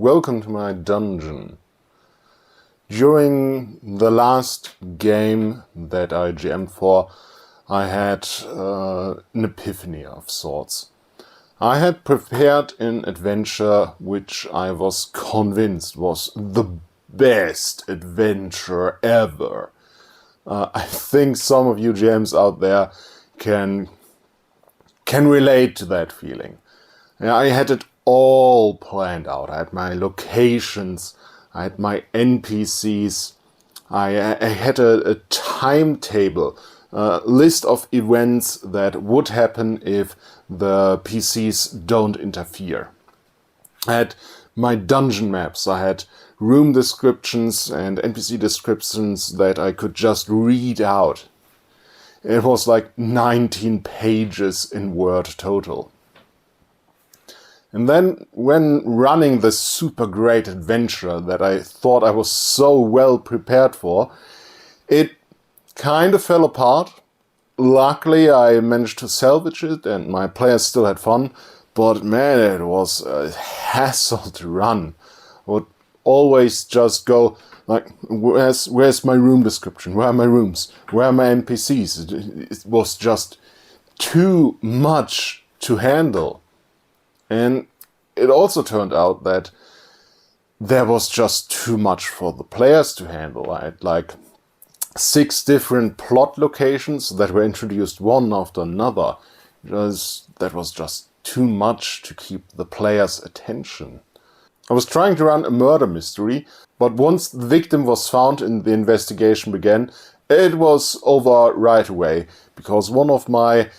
welcome to my dungeon. During the last game that I GM'd for, I had an epiphany of sorts. I had prepared an adventure which I was convinced was the best adventure ever. I think some of you GMs out there can relate to that feeling. I had it all planned out. I had my locations, I had my NPCs, I had a timetable, a list of events that would happen if the PCs don't interfere. I had my dungeon maps, I had room descriptions and NPC descriptions that I could just read out. It was like 19 pages in Word total. And then when running this super great adventure that I thought I was so well prepared for, it kind of fell apart. Luckily I managed to salvage it and my players still had fun, but man, it was a hassle to run. I would always just go like, where's my room description? Where are my rooms? Where are my NPCs? It was just too much to handle. And it also turned out that there was just too much for the players to handle. I had like 6 different plot locations that were introduced one after another. That was just too much to keep the players' attention. I was trying to run a murder mystery, but once the victim was found and the investigation began, it was over right away, because one of my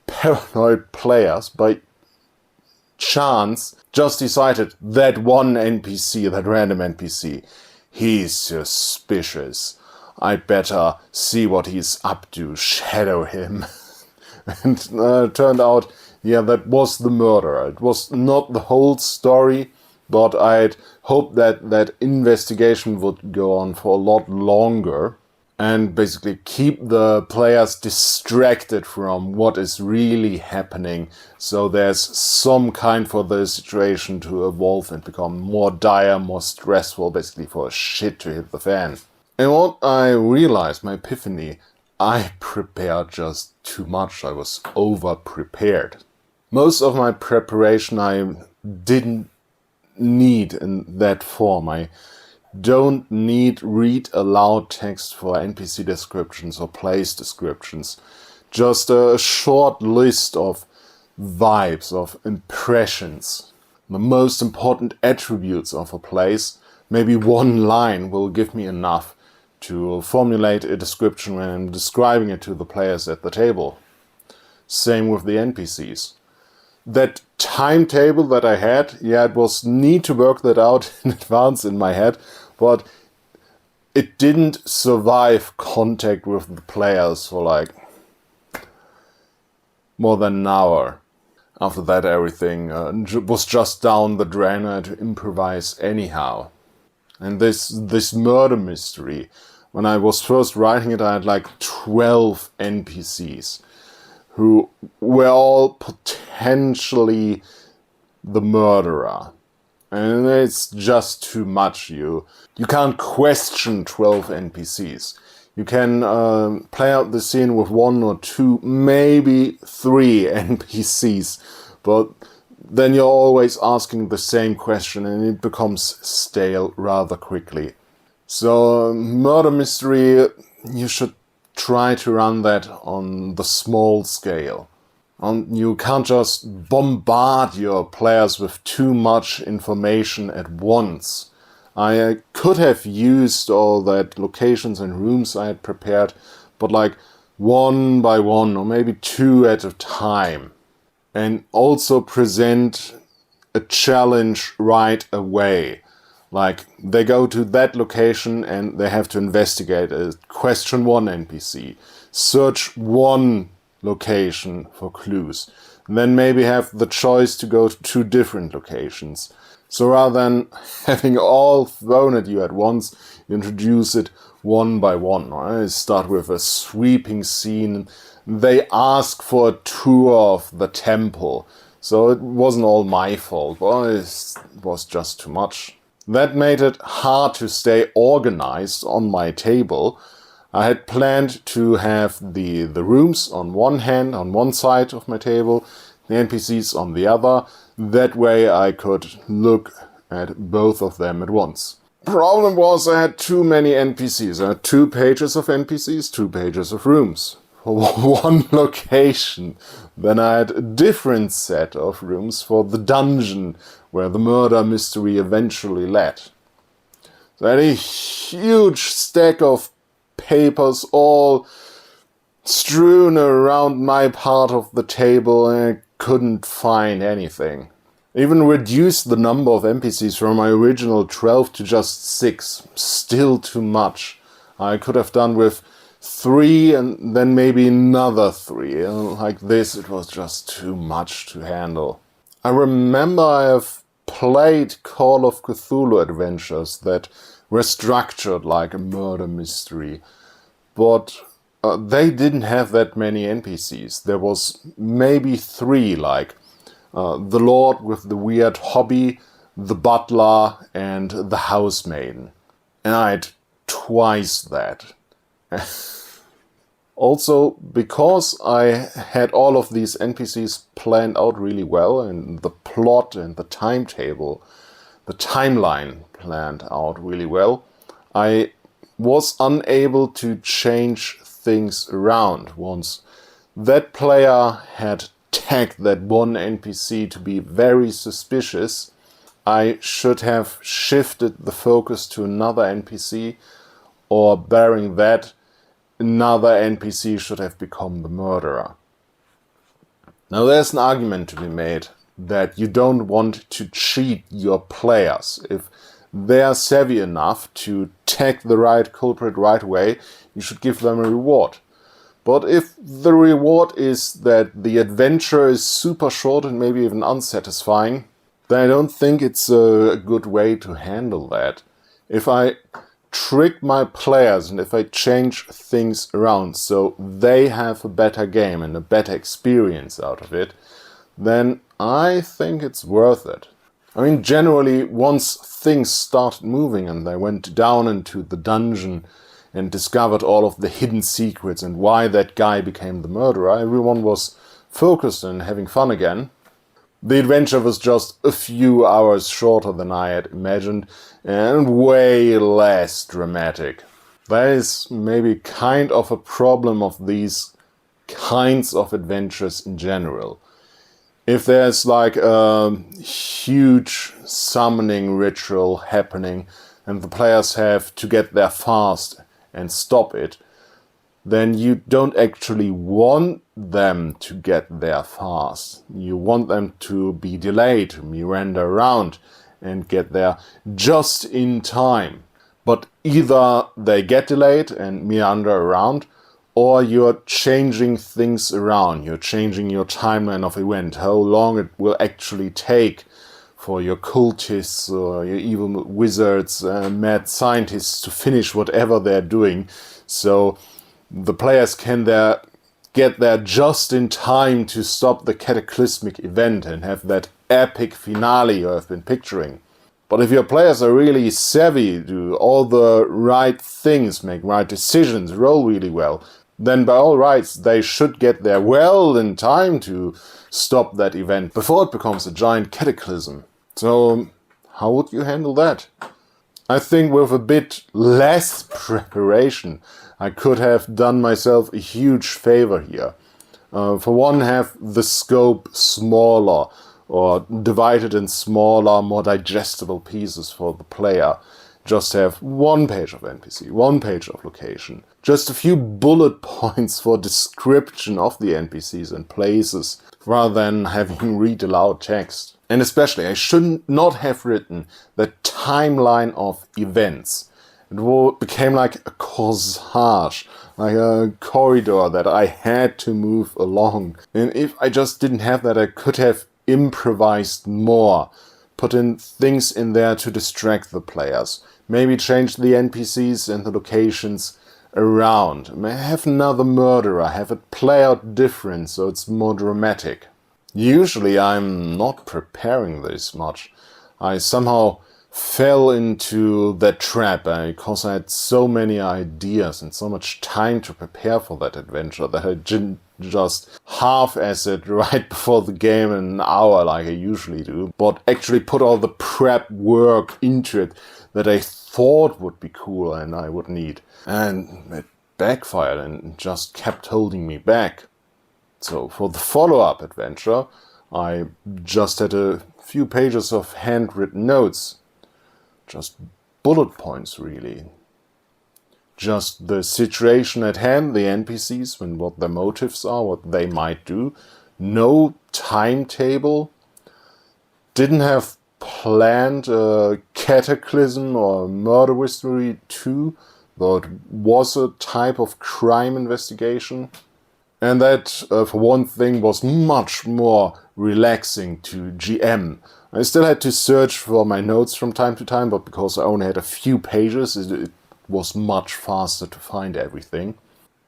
paranoid players, by chance, just decided that one NPC, that random NPC, he's suspicious. I'd better see what he's up to, shadow him. And turned out, yeah, that was the murderer. It was not the whole story, but I'd hoped that that investigation would go on for a lot longer and basically keep the players distracted from what is really happening, so there's some kind for the situation to evolve and become more dire, more stressful, basically for shit to hit the fan. And what I realized, my epiphany, I prepared just too much. I was over-prepared. Most of my preparation I didn't need in that form. I don't need read aloud text for NPC descriptions or place descriptions. Just a short list of vibes, of impressions. The most important attributes of a place. Maybe one line will give me enough to formulate a description when I'm describing it to the players at the table. Same with the NPCs. That timetable that I had, yeah, it was neat to work that out in advance in my head, but it didn't survive contact with the players for like more than an hour. After that, everything was just down the drain. I had to improvise anyhow. And this murder mystery, when I was first writing it, I had like 12 NPCs who were all potentially the murderer. And it's just too much. You can't question 12 NPCs. You can play out the scene with 1 or 2, maybe 3 NPCs, but then you're always asking the same question and it becomes stale rather quickly. So murder mystery, you should try to run that on the small scale. You can't just bombard your players with too much information at once. I could have used all that locations and rooms I had prepared, but like 1 by 1 or maybe 2 at a time. And also present a challenge right away. Like, they go to that location and they have to investigate it. Question 1 NPC. Search 1 location for clues. And then maybe have the choice to go to 2 different locations. So rather than having all thrown at you at once, you introduce it 1 by 1. Right? Start with a sweeping scene. They ask for a tour of the temple. So it wasn't all my fault. Well, it was just too much. That made it hard to stay organized on my table. I had planned to have the rooms on one side of my table, the NPCs on the other. That way I could look at both of them at once. Problem was I had too many NPCs. I had 2 pages of NPCs, 2 pages of rooms for one location. Then I had a different set of rooms for the dungeon where the murder mystery eventually led. So I had a huge stack of papers all strewn around my part of the table, and I couldn't find anything. Even reduced the number of NPCs from my original 12 to just 6. Still too much. I could have done with 3 and then maybe another 3. Like this, it was just too much to handle. I remember I have played Call of Cthulhu adventures that were structured like a murder mystery, but they didn't have that many NPCs. There was maybe 3, like the Lord with the weird hobby, the butler, and the housemaiden. And I had twice that. Also, because I had all of these NPCs planned out really well, and the plot and the timetable, the timeline planned out really well, I was unable to change things around. Once that player had tagged that one NPC to be very suspicious, I should have shifted the focus to another NPC, or bearing that, another NPC should have become the murderer. Now there's an argument to be made that you don't want to cheat your players. If they are savvy enough to tag the right culprit right away, you should give them a reward. But if the reward is that the adventure is super short and maybe even unsatisfying, then I don't think it's a good way to handle that. If I trick my players and if I change things around so they have a better game and a better experience out of it, then I think it's worth it. I mean, generally, once things started moving and they went down into the dungeon and discovered all of the hidden secrets and why that guy became the murderer, everyone was focused and having fun again. The adventure was just a few hours shorter than I had imagined and way less dramatic. That is maybe kind of a problem of these kinds of adventures in general. If there's like a huge summoning ritual happening and the players have to get there fast and stop it, then you don't actually want them to get there fast. You want them to be delayed, meander around and get there just in time. But either they get delayed and meander around, or you're changing things around. You're changing your timeline of event, how long it will actually take for your cultists or your evil wizards, mad scientists to finish whatever they're doing. So the players can get there just in time to stop the cataclysmic event and have that epic finale you have been picturing. But if your players are really savvy, do all the right things, make right decisions, roll really well, then by all rights they should get there well in time to stop that event before it becomes a giant cataclysm. So how would you handle that? I think with a bit less preparation I could have done myself a huge favor here. For one, have the scope smaller or divided in smaller, more digestible pieces for the player. Just have 1 page of NPC, 1 page of location. Just a few bullet points for description of the NPCs and places, rather than having read aloud text. And especially, I should not have written the timeline of events. It became like a corsage, like a corridor that I had to move along. And if I just didn't have that, I could have improvised more, put in things in there to distract the players, maybe change the NPCs and the locations around, have another murderer, have it play out different so it's more dramatic. Usually I'm not preparing this much. I somehow fell into that trap because I had so many ideas and so much time to prepare for that adventure that I didn't just half-ass it right before the game in an hour like I usually do, but actually put all the prep work into it that I thought would be cool and I would need. And it backfired and just kept holding me back. So for the follow-up adventure, I just had a few pages of handwritten notes. Just bullet points, really. Just the situation at hand, the NPCs, and what their motives are, what they might do. No timetable. Didn't have planned a cataclysm or murder mystery 2, though it was a type of crime investigation. And that, for one thing, was much more relaxing to GM. I still had to search for my notes from time to time, but because I only had a few pages, it was much faster to find everything.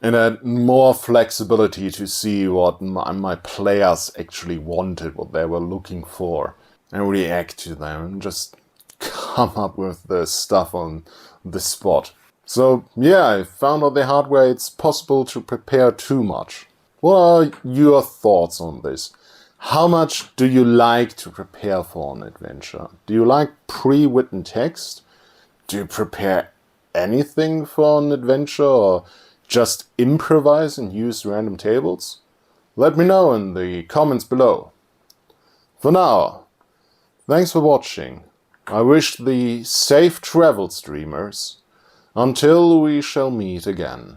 And I had more flexibility to see what my players actually wanted, what they were looking for, and react to them, and just come up with the stuff on the spot. So yeah, I found out the hard way it's possible to prepare too much. What are your thoughts on this? How much do you like to prepare for an adventure? Do you like pre-written text? Do you prepare anything for an adventure or just improvise and use random tables? Let me know in the comments below. For now, thanks for watching. I wish thee safe travels, dreamers. Until we shall meet again.